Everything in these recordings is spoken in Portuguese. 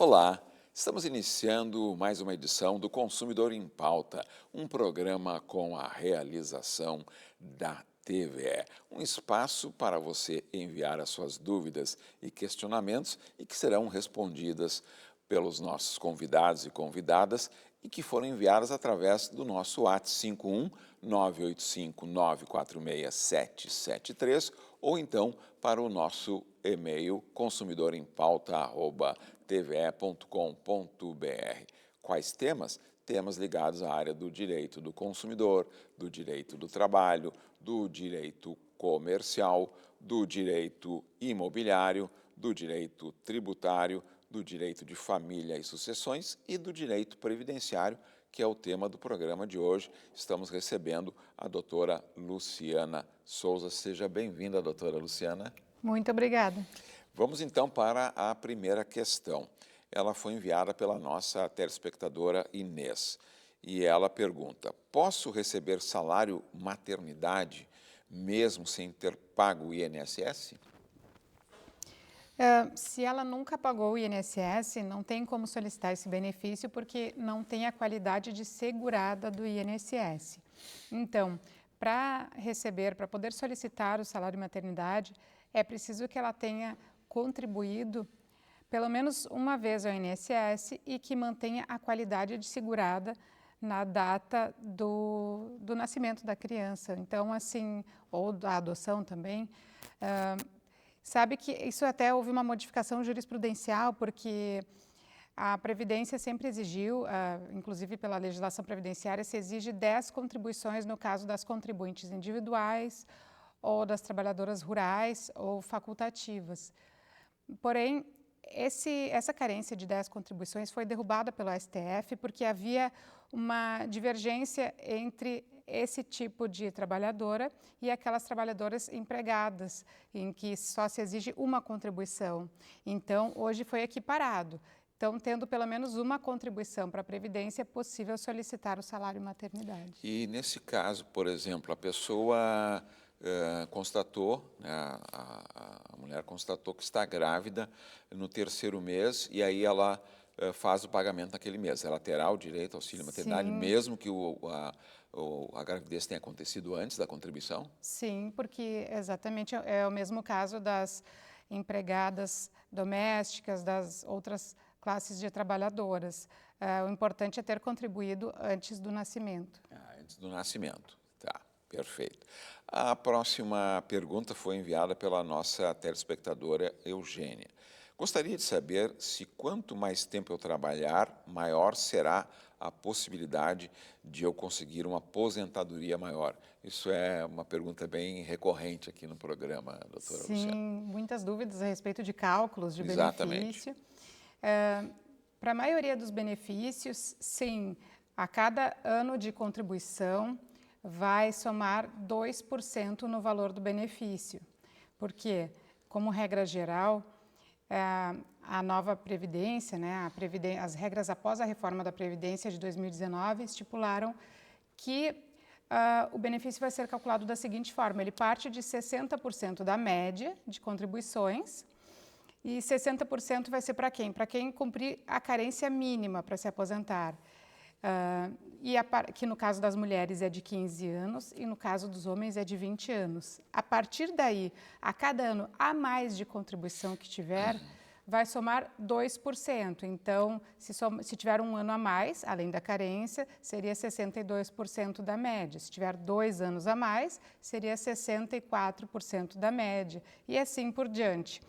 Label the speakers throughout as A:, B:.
A: Olá, estamos iniciando mais uma edição do Consumidor em Pauta, um programa com a realização da TVE, um espaço para você enviar as suas dúvidas e questionamentos e que serão respondidas pelos nossos convidados e convidadas e que foram enviadas através do nosso WhatsApp 51 985 946 773 ou então para o nosso e-mail consumidorempauta@tve.com.br. Quais temas? Temas ligados à área do direito do consumidor, do direito do trabalho, do direito comercial, do direito imobiliário, do direito tributário, do direito de família e sucessões e do direito previdenciário, que é o tema do programa de hoje. Estamos recebendo a doutora Luciana Souza. Seja bem-vinda, doutora Luciana.
B: Muito obrigada.
A: Vamos então para a primeira questão. Ela foi enviada pela nossa telespectadora Inês e ela pergunta: posso receber salário maternidade mesmo sem ter pago o INSS?
B: Se ela nunca pagou o INSS, não tem como solicitar esse benefício porque não tem a qualidade de segurada do INSS. Então, para poder solicitar o salário maternidade, é preciso que ela tenha contribuído pelo menos uma vez ao INSS e que mantenha a qualidade de segurada na data do nascimento da criança. Então, assim, ou da adoção também. Sabe que isso até houve uma modificação jurisprudencial, porque a Previdência sempre exigiu, inclusive pela legislação previdenciária, se exige 10 contribuições no caso das contribuintes individuais ou das trabalhadoras rurais ou facultativas. Porém, essa carência de 10 contribuições foi derrubada pelo STF porque havia uma divergência entre esse tipo de trabalhadora e aquelas trabalhadoras empregadas, em que só se exige uma contribuição. Então, hoje foi equiparado. Então, tendo pelo menos uma contribuição para a Previdência, é possível solicitar o salário maternidade.
A: E nesse caso, por exemplo, a pessoa constatou, né, a mulher constatou que está grávida no terceiro mês e aí ela faz o pagamento naquele mês. Ela terá o direito ao auxílio maternidade, mesmo que a gravidez tenha acontecido antes da contribuição?
B: Sim, porque exatamente é o mesmo caso das empregadas domésticas, das outras classes de trabalhadoras. O importante é ter contribuído antes do nascimento.
A: Antes do nascimento. Tá, perfeito. A próxima pergunta foi enviada pela nossa telespectadora Eugênia. Gostaria de saber se quanto mais tempo eu trabalhar, maior será a possibilidade de eu conseguir uma aposentadoria maior. Isso é uma pergunta bem recorrente aqui no programa, doutora Luciana.
B: Sim, muitas dúvidas a respeito de cálculos de
A: Exatamente.
B: benefício. Para a maioria dos benefícios, sim, a cada ano de contribuição vai somar 2% no valor do benefício. Porque, como regra geral, a nova Previdência, né, as regras após a reforma da Previdência de 2019 estipularam que o benefício vai ser calculado da seguinte forma: ele parte de 60% da média de contribuições e 60% vai ser para quem? Para quem cumprir a carência mínima para se aposentar. Que no caso das mulheres é de 15 anos e no caso dos homens é de 20 anos. A partir daí, a cada ano a mais de contribuição que tiver, vai somar 2%. Então, se tiver um ano a mais, além da carência, seria 62% da média. Se tiver 2 anos a mais, seria 64% da média. E assim por diante.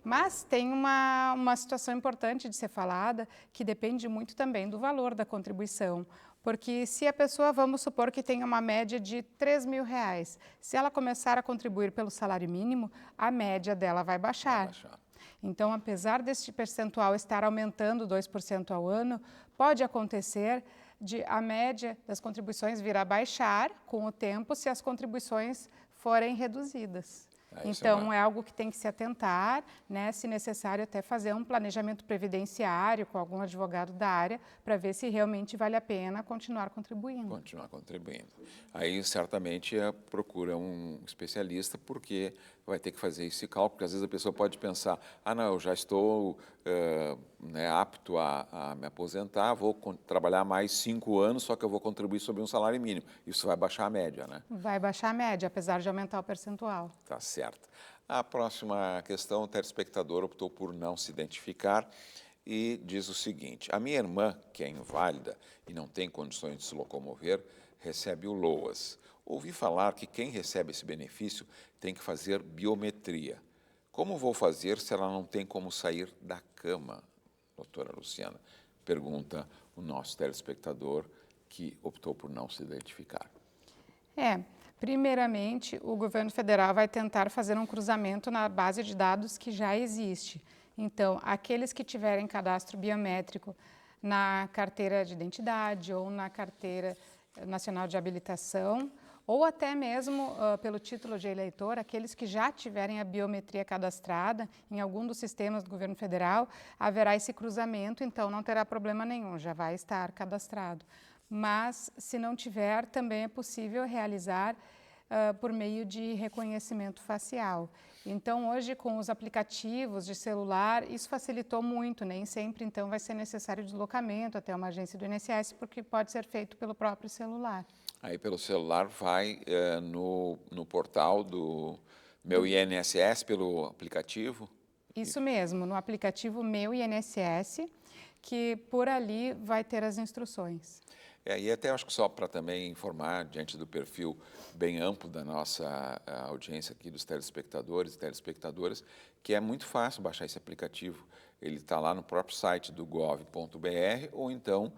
B: Mas tem uma situação importante de ser falada, que depende muito também do valor da contribuição. Porque se a pessoa, vamos supor que tenha uma média de R$3.000, se ela começar a contribuir pelo salário mínimo, a média dela vai baixar. Então, apesar deste percentual estar aumentando 2% ao ano, pode acontecer de a média das contribuições vir a baixar com o tempo se as contribuições forem reduzidas. Então, é algo que tem que se atentar, né, se necessário até fazer um planejamento previdenciário com algum advogado da área para ver se realmente vale a pena continuar contribuindo.
A: Continuar contribuindo. Aí, certamente, procura um especialista, porque vai ter que fazer esse cálculo, porque às vezes a pessoa pode pensar, não, eu já estou apto a me aposentar, vou trabalhar mais 5 anos, só que eu vou contribuir sobre um salário mínimo. Isso vai baixar a média, né?
B: Vai baixar a média, apesar de aumentar o percentual.
A: Tá certo. A próxima questão, o telespectador optou por não se identificar e diz o seguinte: a minha irmã, que é inválida e não tem condições de se locomover, recebe o LOAS. Ouvi falar que quem recebe esse benefício tem que fazer biometria. Como vou fazer se ela não tem como sair da cama, doutora Luciana? Pergunta o nosso telespectador, que optou por não se identificar.
B: Primeiramente, o governo federal vai tentar fazer um cruzamento na base de dados que já existe. Então, aqueles que tiverem cadastro biométrico na carteira de identidade ou na carteira nacional de habilitação, ou até mesmo pelo título de eleitor, aqueles que já tiverem a biometria cadastrada em algum dos sistemas do governo federal, haverá esse cruzamento, então não terá problema nenhum, já vai estar cadastrado. Mas, se não tiver, também é possível realizar por meio de reconhecimento facial. Então, hoje, com os aplicativos de celular, isso facilitou muito, nem sempre, então, vai ser necessário deslocamento até uma agência do INSS, porque pode ser feito pelo próprio celular.
A: Aí, pelo celular, vai no portal do Meu INSS, pelo aplicativo?
B: Isso mesmo, no aplicativo Meu INSS, que por ali vai ter as instruções.
A: E até acho que só para também informar, diante do perfil bem amplo da nossa audiência aqui, dos telespectadores e telespectadoras, que é muito fácil baixar esse aplicativo. Ele está lá no próprio site do gov.br, ou então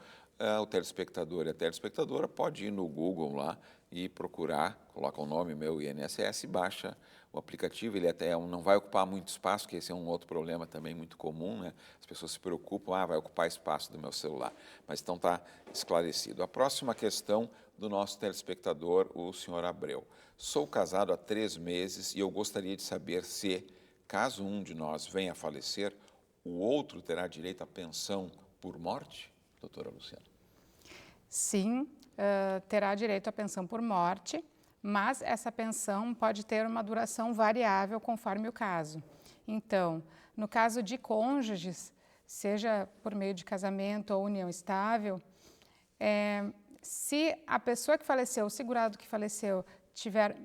A: o telespectador e a telespectadora pode ir no Google lá e procurar, coloca o nome Meu INSS e baixa o aplicativo. Ele até não vai ocupar muito espaço, que esse é um outro problema também muito comum, né? As pessoas se preocupam, vai ocupar espaço do meu celular. Mas então está esclarecido. A próxima questão do nosso telespectador, o senhor Abreu. Sou casado há 3 meses e eu gostaria de saber se, caso um de nós venha a falecer, o outro terá direito à pensão por morte? Doutora Luciana.
B: Sim, terá direito à pensão por morte, mas essa pensão pode ter uma duração variável conforme o caso. Então, no caso de cônjuges, seja por meio de casamento ou união estável, se a pessoa que faleceu, o segurado que faleceu, tiver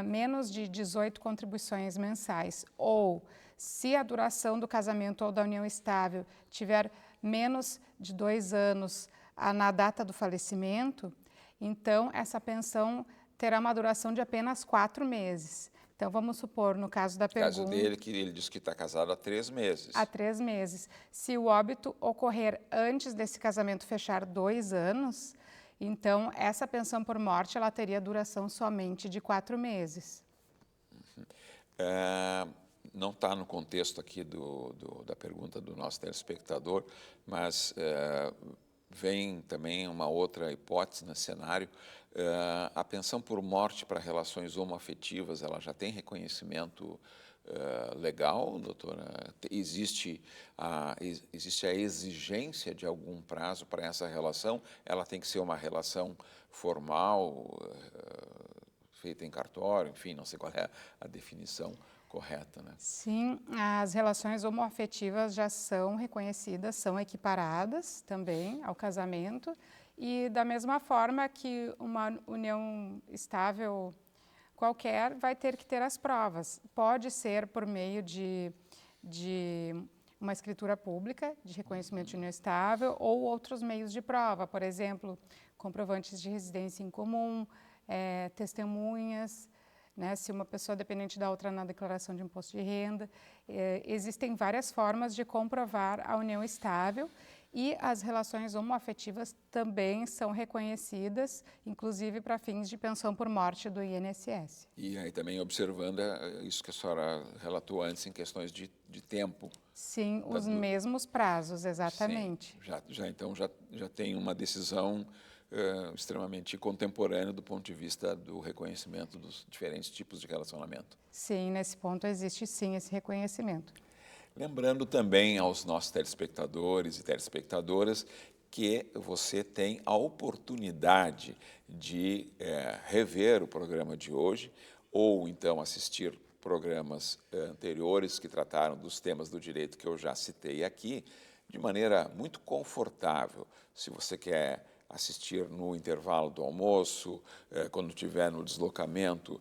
B: menos de 18 contribuições mensais, ou se a duração do casamento ou da união estável tiver menos de 2 anos na data do falecimento, então essa pensão terá uma duração de apenas 4 meses. Então, vamos supor, no caso da pergunta...
A: No caso dele, que ele disse que está casado há 3 meses.
B: Há 3 meses. Se o óbito ocorrer antes desse casamento fechar 2 anos, então essa pensão por morte ela teria duração somente de 4 meses.
A: Não está no contexto aqui da pergunta do nosso telespectador, mas vem também uma outra hipótese no cenário. A pensão por morte para relações homoafetivas, ela já tem reconhecimento legal, doutora? Existe a exigência de algum prazo para essa relação? Ela tem que ser uma relação formal, feita em cartório, enfim, não sei qual é a definição correta, né?
B: Sim, as relações homoafetivas já são reconhecidas, são equiparadas também ao casamento, e da mesma forma que uma união estável qualquer vai ter que ter as provas. Pode ser por meio de uma escritura pública de reconhecimento de união estável ou outros meios de prova, por exemplo, comprovantes de residência em comum, testemunhas, né, se uma pessoa é dependente da outra na declaração de imposto de renda. Existem várias formas de comprovar a união estável, e as relações homoafetivas também são reconhecidas, inclusive para fins de pensão por morte do INSS.
A: E aí também observando isso que a senhora relatou antes em questões de tempo.
B: Sim, os mesmos prazos, exatamente.
A: Sim, então já tem uma decisão extremamente contemporâneo do ponto de vista do reconhecimento dos diferentes tipos de relacionamento.
B: Sim, nesse ponto existe sim esse reconhecimento.
A: Lembrando também aos nossos telespectadores e telespectadoras que você tem a oportunidade de rever o programa de hoje ou então assistir programas anteriores que trataram dos temas do direito que eu já citei aqui, de maneira muito confortável. Se você quer assistir no intervalo do almoço, quando estiver no deslocamento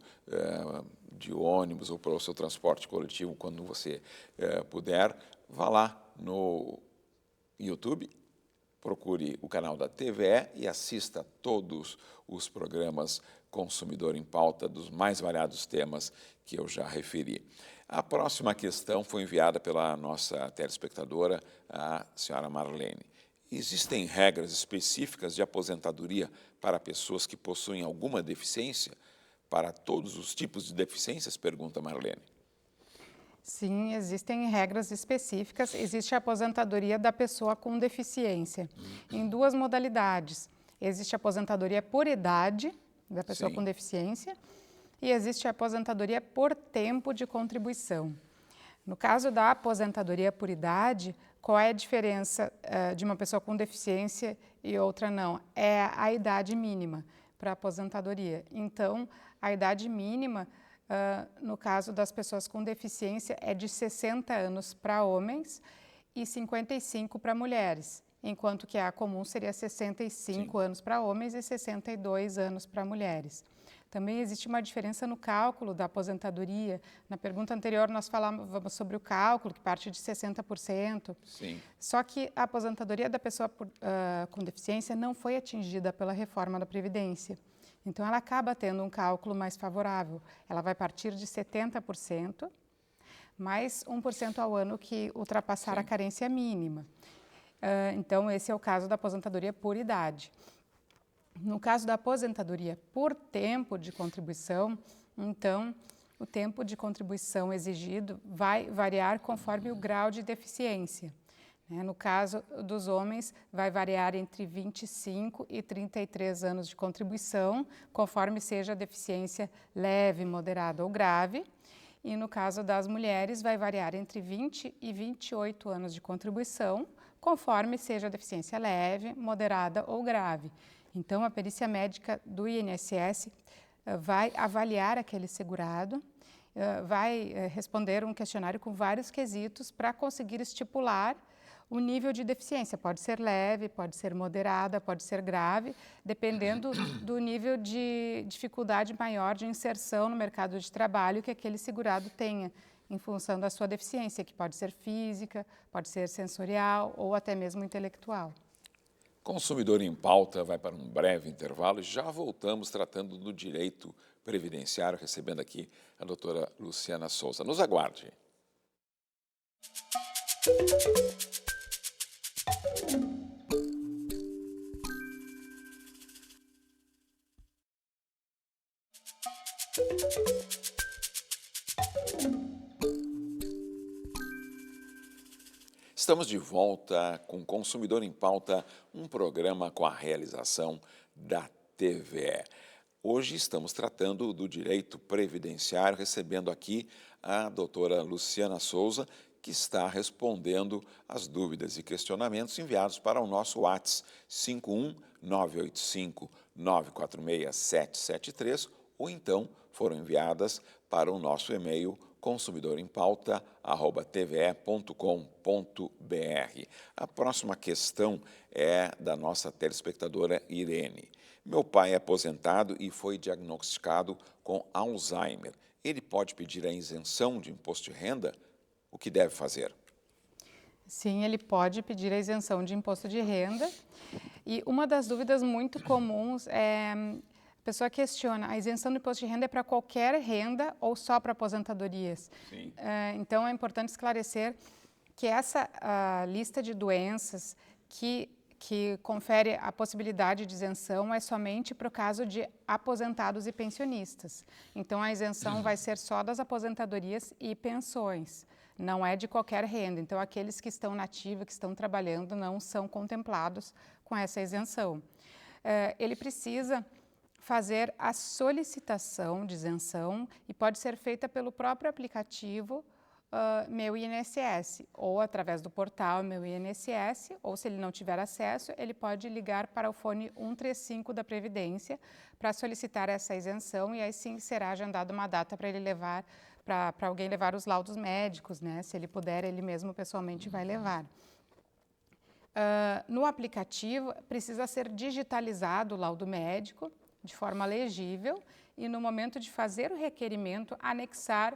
A: de ônibus ou para o seu transporte coletivo, quando você puder, vá lá no YouTube, procure o canal da TVE e assista todos os programas Consumidor em Pauta dos mais variados temas que eu já referi. A próxima questão foi enviada pela nossa telespectadora, a senhora Marlene. Existem regras específicas de aposentadoria para pessoas que possuem alguma deficiência? Para todos os tipos de deficiências? Pergunta Marlene.
B: Sim, existem regras específicas. Existe a aposentadoria da pessoa com deficiência em duas modalidades. Existe a aposentadoria por idade da pessoa
A: Sim.
B: com deficiência e existe a aposentadoria por tempo de contribuição. No caso da aposentadoria por idade, qual é a diferença de uma pessoa com deficiência e outra não? É a idade mínima para a aposentadoria. Então, a idade mínima, no caso das pessoas com deficiência, é de 60 anos para homens e 55 para mulheres, enquanto que a comum seria 65
A: Sim.
B: anos para homens e 62 anos para mulheres. Também existe uma diferença no cálculo da aposentadoria. Na pergunta anterior, nós falávamos sobre o cálculo, que parte de 60%.
A: Sim.
B: Só que a aposentadoria da pessoa com deficiência não foi atingida pela reforma da Previdência. Então, ela acaba tendo um cálculo mais favorável. Ela vai partir de 70%, mais 1% ao ano que ultrapassar a carência mínima. Então, esse é o caso da aposentadoria por idade. No caso da aposentadoria por tempo de contribuição, então, o tempo de contribuição exigido vai variar conforme o grau de deficiência. No caso dos homens, vai variar entre 25 e 33 anos de contribuição, conforme seja a deficiência leve, moderada ou grave. E no caso das mulheres, vai variar entre 20 e 28 anos de contribuição, conforme seja a deficiência leve, moderada ou grave. Então, a perícia médica do INSS vai avaliar aquele segurado, vai responder um questionário com vários quesitos para conseguir estipular o nível de deficiência. Pode ser leve, pode ser moderada, pode ser grave, dependendo do nível de dificuldade maior de inserção no mercado de trabalho que aquele segurado tenha, em função da sua deficiência, que pode ser física, pode ser sensorial ou até mesmo intelectual.
A: Consumidor em Pauta vai para um breve intervalo e já voltamos tratando do direito previdenciário, recebendo aqui a doutora Luciana Souza. Nos aguarde. Estamos de volta com Consumidor em Pauta, um programa com a realização da TVE. Hoje estamos tratando do direito previdenciário, recebendo aqui a doutora Luciana Souza, que está respondendo as dúvidas e questionamentos enviados para o nosso WhatsApp 51985-946-773 ou então foram enviadas para o nosso e-mail consumidorempauta@tve.com.br. A próxima questão é da nossa telespectadora Irene. Meu pai é aposentado e foi diagnosticado com Alzheimer. Ele pode pedir a isenção de imposto de renda? O que deve fazer?
B: Sim, ele pode pedir a isenção de imposto de renda. E uma das dúvidas muito comuns é a pessoa questiona, a isenção do imposto de renda é para qualquer renda ou só para aposentadorias?
A: Sim.
B: Então, é importante esclarecer que essa lista de doenças que confere a possibilidade de isenção é somente para o caso de aposentados e pensionistas. Então, a isenção vai ser só das aposentadorias e pensões, não é de qualquer renda. Então, aqueles que estão na ativa, que estão trabalhando, não são contemplados com essa isenção. ele precisa fazer a solicitação de isenção e pode ser feita pelo próprio aplicativo Meu INSS, ou através do portal Meu INSS, ou se ele não tiver acesso, ele pode ligar para o fone 135 da Previdência para solicitar essa isenção e aí sim será agendada uma data para ele levar, para alguém levar os laudos médicos, né? Se ele puder, ele mesmo pessoalmente vai levar. No aplicativo, precisa ser digitalizado o laudo médico de forma legível e no momento de fazer o requerimento, anexar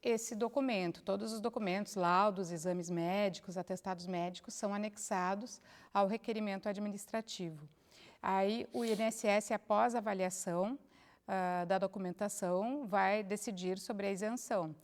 B: esse documento. Todos os documentos, laudos, exames médicos, atestados médicos são anexados ao requerimento administrativo. Aí o INSS, após a avaliação da documentação, vai decidir sobre a isenção.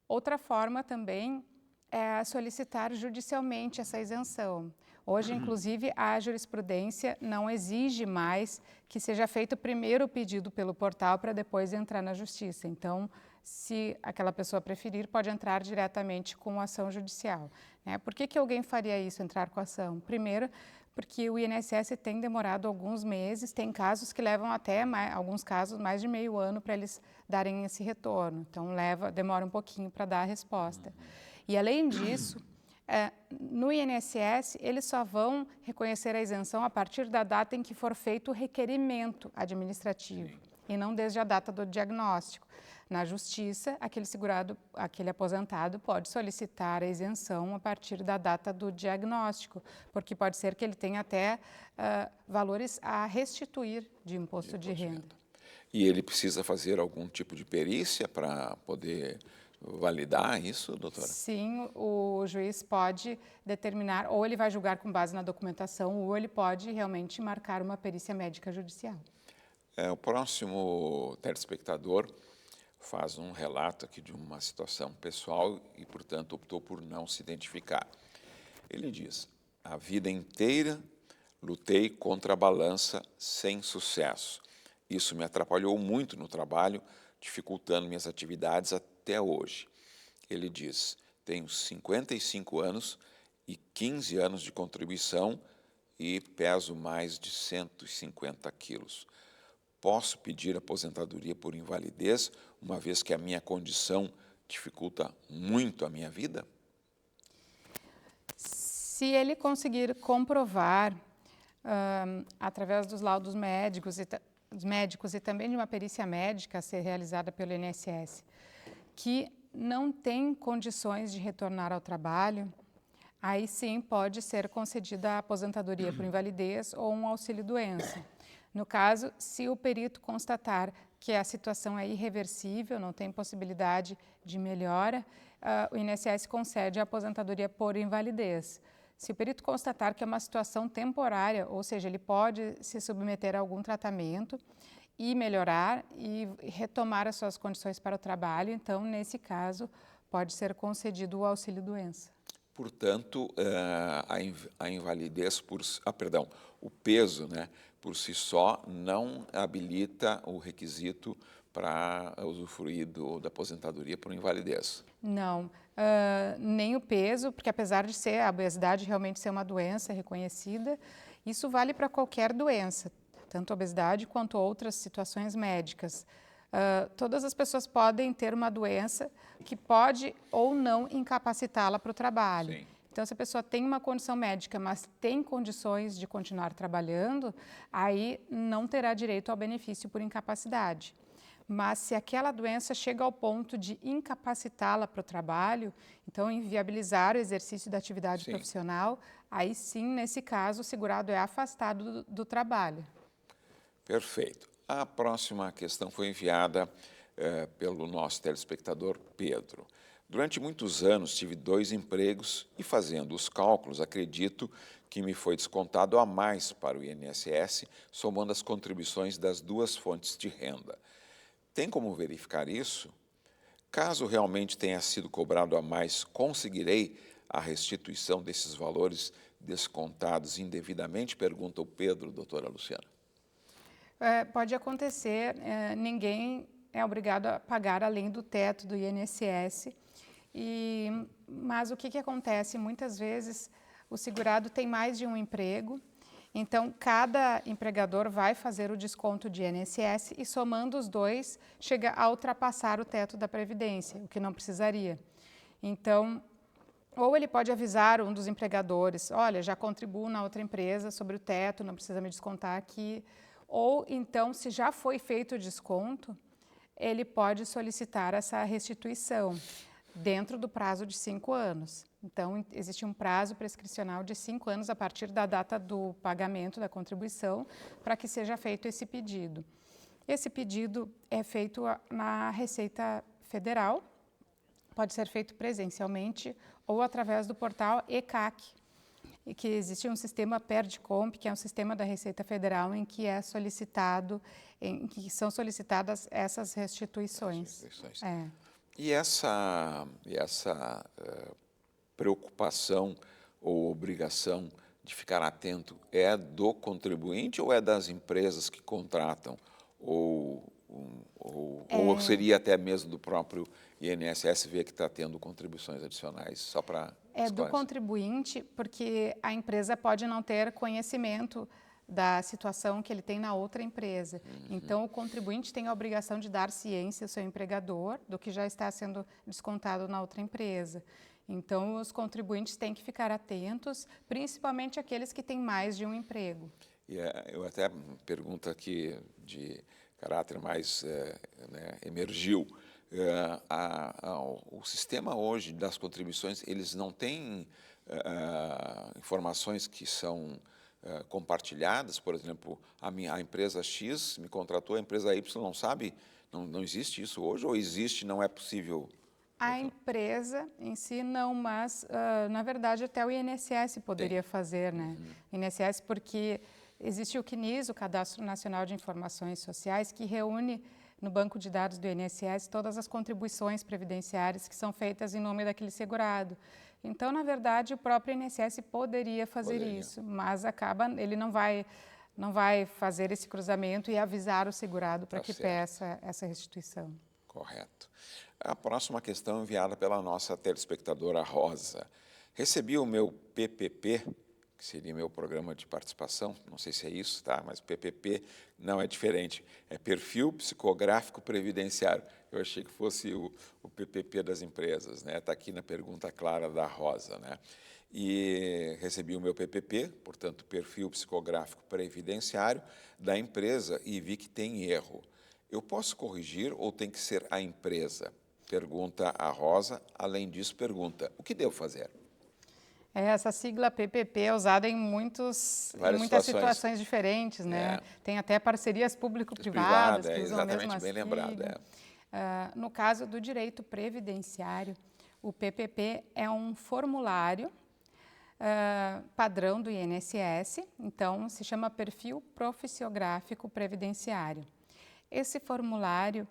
B: Outra forma também é solicitar judicialmente essa isenção. Hoje, inclusive, a jurisprudência não exige mais que seja feito primeiro o pedido pelo portal para depois entrar na justiça. Então, se aquela pessoa preferir, pode entrar diretamente com ação judicial. Né? Por que alguém faria isso, entrar com ação? Primeiro, porque o INSS tem demorado alguns meses, tem casos que levam até, alguns casos, mais de meio ano para eles darem esse retorno. Então, demora um pouquinho para dar a resposta. E, além disso, no INSS, eles só vão reconhecer a isenção a partir da data em que for feito o requerimento administrativo, e não desde a data do diagnóstico. Na Justiça, aquele aposentado pode solicitar a isenção a partir da data do diagnóstico, porque pode ser que ele tenha até valores a restituir de imposto de renda.
A: E ele precisa fazer algum tipo de perícia para poder validar isso, doutora?
B: Sim, o juiz pode determinar, ou ele vai julgar com base na documentação, ou ele pode realmente marcar uma perícia médica judicial.
A: O próximo telespectador faz um relato aqui de uma situação pessoal e, portanto, optou por não se identificar. Ele diz: a vida inteira lutei contra a balança sem sucesso. Isso me atrapalhou muito no trabalho, dificultando minhas atividades até hoje. Ele diz: tenho 55 anos e 15 anos de contribuição e peso mais de 150 quilos. Posso pedir aposentadoria por invalidez, uma vez que a minha condição dificulta muito a minha vida?
B: Se ele conseguir comprovar, através dos laudos médicos e também de uma perícia médica a ser realizada pelo INSS, que não tem condições de retornar ao trabalho, aí sim pode ser concedida a aposentadoria por invalidez ou um auxílio-doença. No caso, se o perito constatar que a situação é irreversível, não tem possibilidade de melhora, o INSS concede a aposentadoria por invalidez. Se o perito constatar que é uma situação temporária, ou seja, ele pode se submeter a algum tratamento e melhorar e retomar as suas condições para o trabalho, então, nesse caso, pode ser concedido o auxílio-doença.
A: Portanto, a invalidez o peso, né, por si só não habilita o requisito para usufruir da aposentadoria por invalidez.
B: Não, nem o peso, porque apesar de a obesidade realmente ser uma doença reconhecida, isso vale para qualquer doença, tanto a obesidade quanto outras situações médicas. Todas as pessoas podem ter uma doença que pode ou não incapacitá-la para o trabalho.
A: Sim.
B: Então, se a pessoa tem uma condição médica, mas tem condições de continuar trabalhando, aí não terá direito ao benefício por incapacidade. Mas se aquela doença chega ao ponto de incapacitá-la para o trabalho, então inviabilizar o exercício da atividade profissional, aí sim, nesse caso, o segurado é afastado do trabalho.
A: Perfeito. A próxima questão foi enviada pelo nosso telespectador Pedro. Durante muitos anos tive 2 empregos e, fazendo os cálculos, acredito que me foi descontado a mais para o INSS, somando as contribuições das 2 fontes de renda. Tem como verificar isso? Caso realmente tenha sido cobrado a mais, conseguirei a restituição desses valores descontados indevidamente? Pergunta o Pedro, doutora Luciana.
B: Pode acontecer, ninguém é obrigado a pagar além do teto do INSS, mas o que acontece? Muitas vezes o segurado tem mais de um emprego Então, cada empregador vai fazer o desconto de INSS e somando os dois, chega a ultrapassar o teto da Previdência, o que não precisaria. Então, ou ele pode avisar um dos empregadores, olha, já contribuo na outra empresa sobre o teto, não precisa me descontar aqui. Ou então, se já foi feito o desconto, ele pode solicitar essa restituição dentro do prazo de 5 anos. Então, existe um prazo prescricional de 5 anos a partir da data do pagamento da contribuição para que seja feito esse pedido. Esse pedido é feito na Receita Federal, pode ser feito presencialmente ou através do portal ECAC, e que existe um sistema PERDCOMP, que é um sistema da Receita Federal em que é solicitado, em que são solicitadas essas restituições.
A: E essa preocupação ou obrigação de ficar atento é do contribuinte ou é das empresas que contratam? Ou seria até mesmo do próprio INSS ver que está tendo contribuições adicionais, só para
B: É do contribuinte, porque a empresa pode não ter conhecimento da situação que ele tem na outra empresa. Então, o contribuinte tem a obrigação de dar ciência ao seu empregador do que já está sendo descontado na outra empresa. Então, os contribuintes têm que ficar atentos, principalmente aqueles que têm mais de um emprego.
A: E eu até pergunto aqui de caráter mais emergiu. O sistema hoje das contribuições, eles não têm informações que são compartilhadas. Por exemplo, a empresa X me contratou, a empresa Y não sabe, não existe isso hoje, ou existe, não é possível?
B: A empresa em si não, mas, na verdade, até o INSS poderia fazer, né? INSS, porque existe o CNIS, o Cadastro Nacional de Informações Sociais, que reúne no banco de dados do INSS todas as contribuições previdenciárias que são feitas em nome daquele segurado. Então, na verdade, o próprio INSS poderia fazer isso, mas ele não vai fazer esse cruzamento e avisar o segurado para que peça essa restituição.
A: Correto. A próxima questão enviada pela nossa telespectadora Rosa. Recebi o meu PPP, que seria meu programa de participação, não sei se é isso, tá? Mas PPP não é diferente, é Perfil Psicográfico Previdenciário. Eu achei que fosse o PPP das empresas, né? Está aqui na pergunta clara da Rosa, né? E recebi o meu PPP, portanto, Perfil Psicográfico Previdenciário da empresa e vi que tem erro. Eu posso corrigir ou tem que ser a empresa? Pergunta a Rosa. Além disso, pergunta, o que devo fazer?
B: Essa sigla PPP é usada em muitas situações diferentes, né? Tem até parcerias público-privadas que usam a mesma sigla.
A: Lembrado.
B: No caso do direito previdenciário, o PPP é um formulário padrão do INSS, então se chama Perfil Profissiográfico Previdenciário. Esse formulário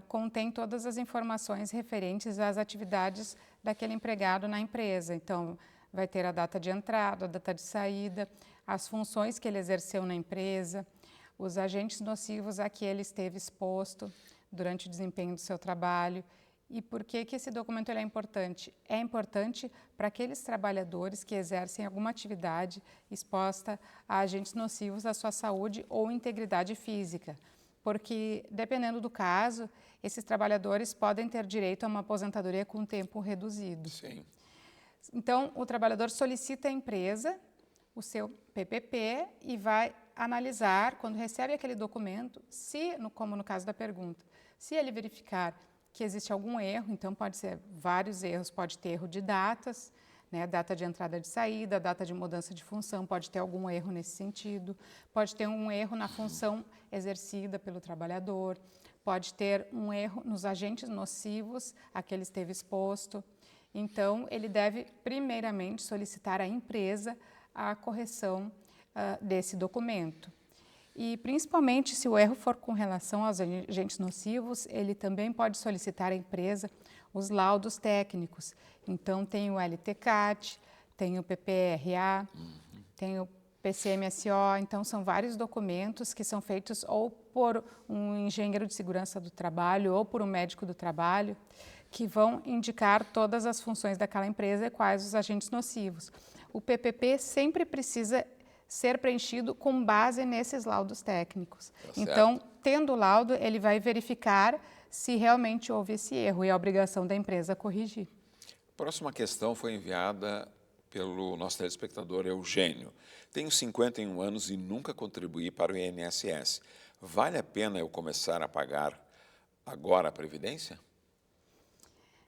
B: contém todas as informações referentes às atividades daquele empregado na empresa. Então, vai ter a data de entrada, a data de saída, as funções que ele exerceu na empresa, os agentes nocivos a que ele esteve exposto durante o desempenho do seu trabalho. E por que esse documento é importante? É importante para aqueles trabalhadores que exercem alguma atividade exposta a agentes nocivos à sua saúde ou integridade física. Porque, dependendo do caso, esses trabalhadores podem ter direito a uma aposentadoria com tempo reduzido.
A: Sim.
B: Então, o trabalhador solicita à empresa o seu PPP e vai analisar, quando recebe aquele documento, como no caso da pergunta, se ele verificar que existe algum erro, então pode ser vários erros, pode ter erro de datas, né, data de entrada e de saída, data de mudança de função, pode ter algum erro nesse sentido, pode ter um erro na função exercida pelo trabalhador, pode ter um erro nos agentes nocivos a que ele esteve exposto. Então, ele deve, primeiramente, solicitar à empresa a correção desse documento. E, principalmente, se o erro for com relação aos agentes nocivos, ele também pode solicitar à empresa os laudos técnicos. Então, tem o LTCAT, tem o PPRA, tem o PCMSO. Então, são vários documentos que são feitos ou por um engenheiro de segurança do trabalho ou por um médico do trabalho, que vão indicar todas as funções daquela empresa e quais os agentes nocivos. O PPP sempre precisa ser preenchido com base nesses laudos técnicos.
A: Tá certo.
B: Então, tendo o laudo, ele vai verificar se realmente houve esse erro e é a obrigação da empresa corrigir.
A: A próxima questão foi enviada pelo nosso telespectador Eugênio. Tenho 51 anos e nunca contribuí para o INSS. Vale a pena eu começar a pagar agora a Previdência?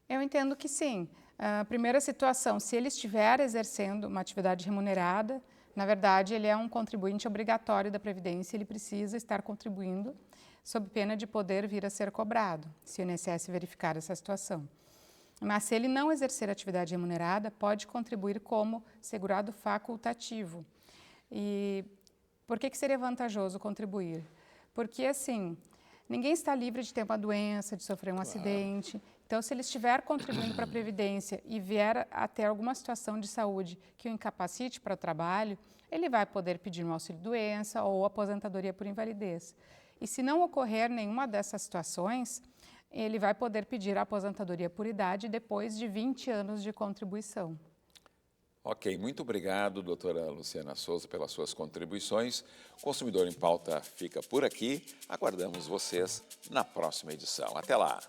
B: Eu entendo que sim. A primeira situação, se ele estiver exercendo uma atividade remunerada, na verdade, ele é um contribuinte obrigatório da Previdência, ele precisa estar contribuindo sob pena de poder vir a ser cobrado, se o INSS verificar essa situação. Mas se ele não exercer atividade remunerada, pode contribuir como segurado facultativo. E por que seria vantajoso contribuir? Porque, assim, ninguém está livre de ter uma doença, de sofrer um acidente. Então, se ele estiver contribuindo para a Previdência e vier a ter alguma situação de saúde que o incapacite para o trabalho, ele vai poder pedir um auxílio-doença ou aposentadoria por invalidez. E se não ocorrer nenhuma dessas situações, ele vai poder pedir a aposentadoria por idade depois de 20 anos de contribuição.
A: Ok, muito obrigado, doutora Luciana Souza, pelas suas contribuições. Consumidor em Pauta fica por aqui. Aguardamos vocês na próxima edição. Até lá!